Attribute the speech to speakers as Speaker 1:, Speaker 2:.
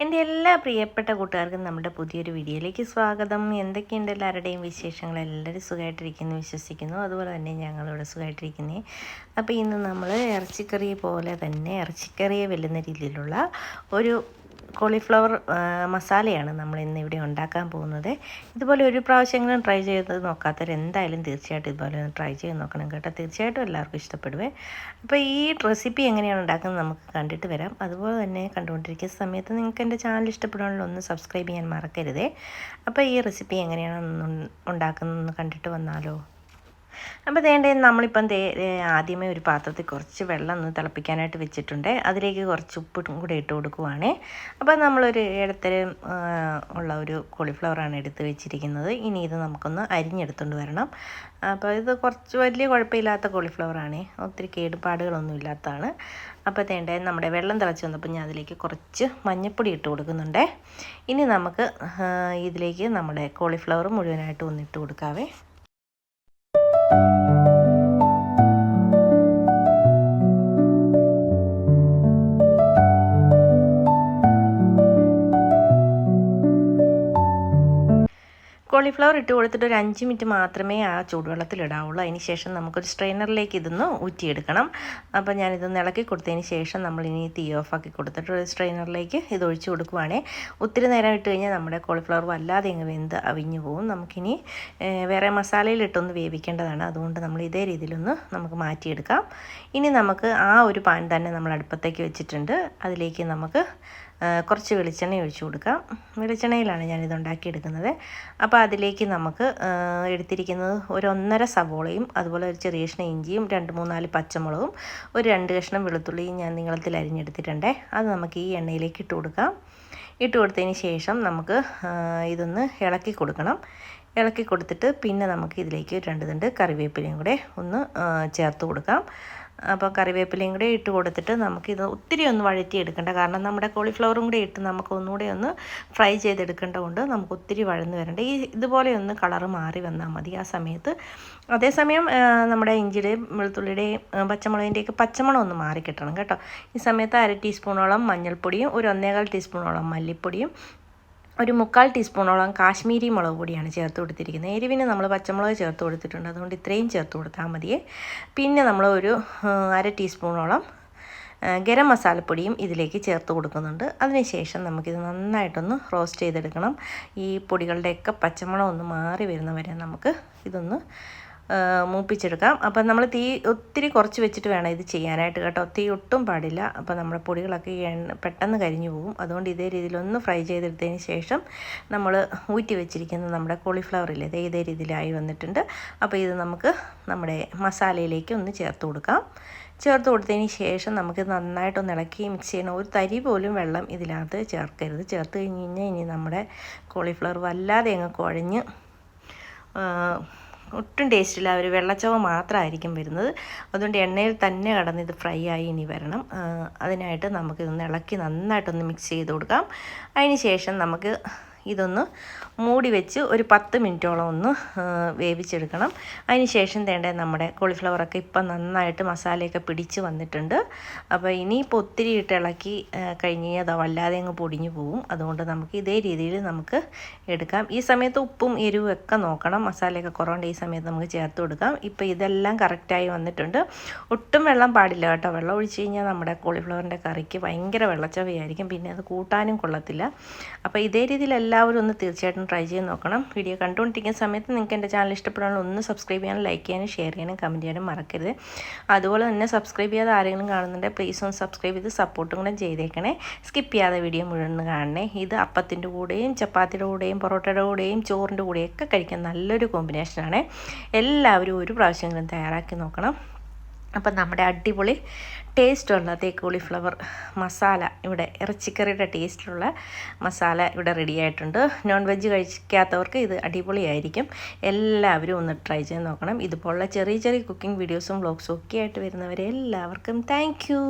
Speaker 1: എൻ്റെ എല്ലാ പ്രിയപ്പെട്ട കൂട്ടുകാർക്കും നമ്മുടെ പുതിയൊരു വീഡിയോയിലേക്ക് സ്വാഗതം. എന്തൊക്കെയുണ്ട് എല്ലാവരുടെയും വിശേഷങ്ങൾ? എല്ലാവരും സുഖമായിട്ടിരിക്കുന്നു വിശ്വസിക്കുന്നു. അതുപോലെ തന്നെ ഞങ്ങളിവിടെ സുഖമായിട്ടിരിക്കുന്നേ. അപ്പോൾ ഇന്ന് നമ്മൾ ഇറച്ചിക്കറി പോലെ തന്നെ ഇറച്ചിക്കറിയെ വെല്ലുന്ന രീതിയിലുള്ള ഒരു കോളിഫ്ലവർ മസാലയാണ് നമ്മൾ ഇന്ന് ഇവിടെ ഉണ്ടാക്കാൻ പോകുന്നത്. ഇതുപോലെ ഒരു പ്രാവശ്യമെങ്കിലും ട്രൈ ചെയ്ത് നോക്കാത്തവർ എന്തായാലും തീർച്ചയായിട്ടും ഇതുപോലെ ഒന്ന് ട്രൈ ചെയ്ത് നോക്കണം കേട്ടോ. തീർച്ചയായിട്ടും എല്ലാവർക്കും ഇഷ്ടപ്പെടുവേ. അപ്പോൾ ഈ റെസിപ്പി എങ്ങനെയാണ് ഉണ്ടാക്കുന്നത് നമുക്ക് കണ്ടിട്ട് വരാം. അതുപോലെ തന്നെ കണ്ടുകൊണ്ടിരിക്കുന്ന സമയത്ത് നിങ്ങൾക്ക് എൻ്റെ ചാനൽ ഇഷ്ടപ്പെടുകയാണെങ്കിൽ ഒന്ന് സബ്സ്ക്രൈബ് ചെയ്യാൻ മറക്കരുതേ. അപ്പോൾ ഈ റെസിപ്പി എങ്ങനെയാണ് ഉണ്ടാക്കുന്നതെന്ന് കണ്ടിട്ട് വന്നാലോ. അപ്പോൾ നമ്മളിപ്പം ആദ്യമേ ഒരു പാത്രത്തിൽ കുറച്ച് വെള്ളം ഒന്ന് തിളപ്പിക്കാനായിട്ട് വെച്ചിട്ടുണ്ട്. അതിലേക്ക് കുറച്ച് ഉപ്പും കൂടെ ഇട്ട് കൊടുക്കുവാണേ. അപ്പോൾ നമ്മളൊരു ഇടത്തരം ഉള്ള ഒരു കോളിഫ്ലവറാണ് എടുത്ത് വെച്ചിരിക്കുന്നത്. ഇനി ഇത് നമുക്കൊന്ന് അരിഞ്ഞെടുത്തുകൊണ്ട് വരണം. അപ്പോൾ ഇത് കുറച്ച് വലിയ കുഴപ്പമില്ലാത്ത കോളിഫ്ലവറാണേ, ഒത്തിരി കേടുപാടുകളൊന്നും ഇല്ലാത്തതാണ്. അപ്പോൾ നമ്മുടെ വെള്ളം തിളച്ച് വന്നപ്പോൾ ഞാൻ അതിലേക്ക് കുറച്ച് മഞ്ഞൾപ്പൊടി ഇട്ട് കൊടുക്കുന്നുണ്ട്. ഇനി നമുക്ക് ഇതിലേക്ക് നമ്മുടെ കോളിഫ്ലവർ മുഴുവനായിട്ട് ഒന്നിട്ട് കൊടുക്കാവേ. കോളിഫ്ലവർ ഇട്ട് കൊടുത്തിട്ട് ഒരു 5 മിനിറ്റ് മാത്രമേ ആ ചൂടുവെള്ളത്തിലിടാവുള്ളൂ. അതിന് ശേഷം നമുക്കൊരു സ്ട്രെയിനറിലേക്ക് ഇതൊന്ന് ഊറ്റിയെടുക്കണം. അപ്പോൾ ഞാനിതൊന്ന് ഇളക്കി കൊടുത്തതിന് ശേഷം നമ്മളിനി തീ ഓഫാക്കി കൊടുത്തിട്ട് ഒരു സ്ട്രെയിനറിലേക്ക് ഇത് ഒഴിച്ച് കൊടുക്കുവാണേ. ഒത്തിരി നേരം ഇട്ട് കഴിഞ്ഞാൽ നമ്മുടെ കോളിഫ്ലവർ വല്ലാതെ അങ്ങ് വെന്ത് അവിഞ്ഞു പോകും. നമുക്കിനി വേറെ മസാലയിലിട്ടൊന്ന് വേവിക്കേണ്ടതാണ്. അതുകൊണ്ട് നമ്മൾ ഇതേ രീതിയിലൊന്ന് നമുക്ക് മാറ്റിയെടുക്കാം. ഇനി നമുക്ക് ആ ഒരു പാൻ തന്നെ നമ്മൾ അടുപ്പത്തേക്ക് വെച്ചിട്ടുണ്ട്. അതിലേക്ക് നമുക്ക് കുറച്ച് വെളിച്ചെണ്ണ ഒഴിച്ചു കൊടുക്കാം. വെളിച്ചെണ്ണയിലാണ് ഞാനിത് ഉണ്ടാക്കിയെടുക്കുന്നത്. അപ്പോൾ അതിലേക്ക് നമുക്ക് എടുത്തിരിക്കുന്നത് ഒരു 1.5 സവോളയും അതുപോലെ ഒരു ചെറിയ കഷ്ണം ഇഞ്ചിയും 2-3-4 പച്ചമുളകും ഒരു 2 കഷ്ണം വെളുത്തുള്ളിയും ഞാൻ നീളത്തിൽ അരിഞ്ഞെടുത്തിട്ടുണ്ട്. അത് നമുക്ക് ഈ എണ്ണയിലേക്ക് ഇട്ട് കൊടുക്കാം. ഇട്ട് കൊടുത്തതിന് ശേഷം നമുക്ക് ഇതൊന്ന് ഇളക്കി കൊടുക്കണം. ഇളക്കി കൊടുത്തിട്ട് പിന്നെ നമുക്ക് ഇതിലേക്ക് 2 തണ്ട് കറിവേപ്പിലയും കൂടെ ഒന്ന് ചേർത്ത് കൊടുക്കാം. അപ്പോൾ കറിവേപ്പിലയും കൂടെ ഇട്ട് കൊടുത്തിട്ട് നമുക്കിത് ഒത്തിരി ഒന്ന് വഴറ്റിയെടുക്കേണ്ട, കാരണം നമ്മുടെ കോളിഫ്ലവറും കൂടെ ഇട്ട് നമുക്ക് ഒന്നുകൂടെ ഒന്ന് ഫ്രൈ ചെയ്തെടുക്കേണ്ട കൊണ്ട് നമുക്ക് ഒത്തിരി വഴന്ന് വരണ്ട. ഇതുപോലെ ഒന്ന് കളറ് മാറി വന്നാൽ മതി ആ സമയത്ത്. അതേസമയം നമ്മുടെ ഇഞ്ചിയുടെയും വെളുത്തുള്ളിയുടെയും പച്ചമുളകിൻ്റെയൊക്കെ പച്ചമണം ഒന്ന് മാറി കിട്ടണം കേട്ടോ. ഈ സമയത്ത് 1/2 ടീസ്പൂണോളം മഞ്ഞൾപ്പൊടിയും ഒരു 1.25 ടീസ്പൂണോളം മല്ലിപ്പൊടിയും ഒരു 3/4 ടീസ്പൂണോളം കാശ്മീരി മുളക് പൊടിയാണ് ചേർത്ത് കൊടുത്തിരിക്കുന്നത്. എരിവിന് നമ്മൾ പച്ചമുളക് ചേർത്ത് കൊടുത്തിട്ടുണ്ട്, അതുകൊണ്ട് ഇത്രയും ചേർത്ത് കൊടുത്താൽ മതിയേ. പിന്നെ നമ്മൾ ഒരു 1/2 ടീസ്പൂണോളം ഗരം മസാലപ്പൊടിയും ഇതിലേക്ക് ചേർത്ത് കൊടുക്കുന്നുണ്ട്. അതിനുശേഷം നമുക്കിത് നന്നായിട്ടൊന്ന് റോസ്റ്റ് ചെയ്തെടുക്കണം. ഈ പൊടികളുടെയൊക്കെ പച്ചമുളക് ഒന്ന് മാറി വരുന്ന വരെ നമുക്ക് ഇതൊന്ന് മൂപ്പിച്ചെടുക്കാം. അപ്പം നമ്മൾ തീ ഒത്തിരി കുറച്ച് വെച്ചിട്ട് വേണം ഇത് ചെയ്യാനായിട്ട് കേട്ടോ. തീ ഒട്ടും പാടില്ല. അപ്പോൾ നമ്മുടെ പൊടികളൊക്കെ പെട്ടെന്ന് കരിഞ്ഞു പോകും. അതുകൊണ്ട് ഇതേ രീതിയിലൊന്ന് ഫ്രൈ ചെയ്തെടുത്തതിന് ശേഷം നമ്മൾ ഊറ്റി വെച്ചിരിക്കുന്ന നമ്മുടെ കോളിഫ്ലവറില്ലേ ഇതേ രീതിയിലായി വന്നിട്ടുണ്ട്. അപ്പോൾ ഇത് നമുക്ക് നമ്മുടെ മസാലയിലേക്ക് ഒന്ന് ചേർത്ത് കൊടുക്കാം. ചേർത്ത് കൊടുത്തതിന് ശേഷം നമുക്ക് നന്നായിട്ടൊന്ന് ഇളക്കി മിക്സ് ചെയ്യണം. ഒരു തരി പോലും വെള്ളം ഇതിനകത്ത് ചേർക്കരുത്. ചേർത്ത് കഴിഞ്ഞ് കഴിഞ്ഞാൽ ഇനി നമ്മുടെ കോളിഫ്ലവർ വല്ലാതെ അങ്ങ് കുഴഞ്ഞ് ഒട്ടും ടേസ്റ്റില്ല. ഒരു വെള്ളച്ചവ മാത്രമായിരിക്കും വരുന്നത്. അതുകൊണ്ട് എണ്ണയിൽ തന്നെ കടന്ന് ഇത് ഫ്രൈ ആയി ഇനി വരണം. അതിനായിട്ട് നമുക്കിതൊന്ന് ഇളക്കി നന്നായിട്ടൊന്ന് മിക്സ് ചെയ്ത് കൊടുക്കാം. അതിന് ശേഷം നമുക്ക് ഇതൊന്ന് മൂടി വെച്ച് ഒരു 10 മിനിറ്റോളം ഒന്ന് വേവിച്ചെടുക്കണം. അതിന് ശേഷം നമ്മുടെ കോളിഫ്ലവറൊക്കെ ഇപ്പം നന്നായിട്ട് മസാലയൊക്കെ പിടിച്ച് വന്നിട്ടുണ്ട്. അപ്പോൾ ഇനിയിപ്പോൾ ഒത്തിരി ഇട്ട് ഇളക്കി കഴിഞ്ഞ് കഴിഞ്ഞാൽ അത് വല്ലാതെ അങ്ങ് പൊടിഞ്ഞു പോകും. അതുകൊണ്ട് നമുക്ക് ഇതേ രീതിയിൽ നമുക്ക് എടുക്കാം. ഈ സമയത്ത് ഉപ്പും എരിവും ഒക്കെ നോക്കണം. മസാലയൊക്കെ കുറവുണ്ട് ഈ സമയത്ത് നമുക്ക് ചേർത്ത് കൊടുക്കാം. ഇപ്പോൾ ഇതെല്ലാം കറക്റ്റായി വന്നിട്ടുണ്ട്. ഒട്ടും വെള്ളം പാടില്ല കേട്ടോ. വെള്ളം ഒഴിച്ച് കഴിഞ്ഞാൽ നമ്മുടെ കോളിഫ്ലവറിൻ്റെ കറിക്ക് ഭയങ്കര വെള്ളച്ചവയായിരിക്കും, പിന്നെ അത് കൂട്ടാനും കൊള്ളത്തില്ല. അപ്പോൾ ഇതേ രീതിയിൽ എല്ലാവരും ഒന്ന് തീർച്ചയായിട്ടും ട്രൈ ചെയ്ത് നോക്കണം. വീഡിയോ കണ്ടുകൊണ്ടിരിക്കുന്ന സമയത്ത് നിങ്ങൾക്ക് എൻ്റെ ചാനൽ ഇഷ്ടപ്പെടാനുള്ള ഒന്ന് സബ്സ്ക്രൈബ് ചെയ്യാനും ലൈക്ക് ചെയ്യാനും ഷെയർ ചെയ്യാനും കമൻറ്റ് ചെയ്യാനും മറക്കരുത്. അതുപോലെ തന്നെ സബ്സ്ക്രൈബ് ചെയ്യാതെ ആരെങ്കിലും കാണുന്നുണ്ടെങ്കിൽ പ്ലീസ് ഒന്ന് സബ്സ്ക്രൈബ് ചെയ്ത് സപ്പോർട്ടും കൂടെ ചെയ്തേക്കണേ. സ്കിപ്പ് ചെയ്യാതെ വീഡിയോ മുഴുവൻ കാണണേ. ഇത് അപ്പത്തിൻ്റെ കൂടെയും ചപ്പാത്തിയുടെ കൂടെയും പൊറോട്ടയുടെ കൂടെയും ചോറിൻ്റെ കൂടെയൊക്കെ കഴിക്കാൻ നല്ലൊരു കോമ്പിനേഷനാണ്. എല്ലാവരും ഒരു പ്രാവശ്യമെങ്കിലും തയ്യാറാക്കി നോക്കണം. അപ്പം നമ്മുടെ അടിപൊളി ടേസ്റ്റുള്ള കോളിഫ്ലവർ മസാല ഇവിടെ ഇറച്ചിക്കറിയുടെ ടേസ്റ്റിലുള്ള മസാല ഇവിടെ റെഡി ആയിട്ടുണ്ട്. നോൺ വെജ് കഴിക്കാത്തവർക്ക് ഇത് അടിപൊളിയായിരിക്കും. എല്ലാവരും ഒന്ന് ട്രൈ ചെയ്ത് നോക്കണം. ഇതുപോലുള്ള ചെറിയ കുക്കിംഗ് വീഡിയോസും വ്ളോഗ്സും ഒക്കെ ആയിട്ട് വരുന്നവരെ എല്ലാവർക്കും താങ്ക് യു.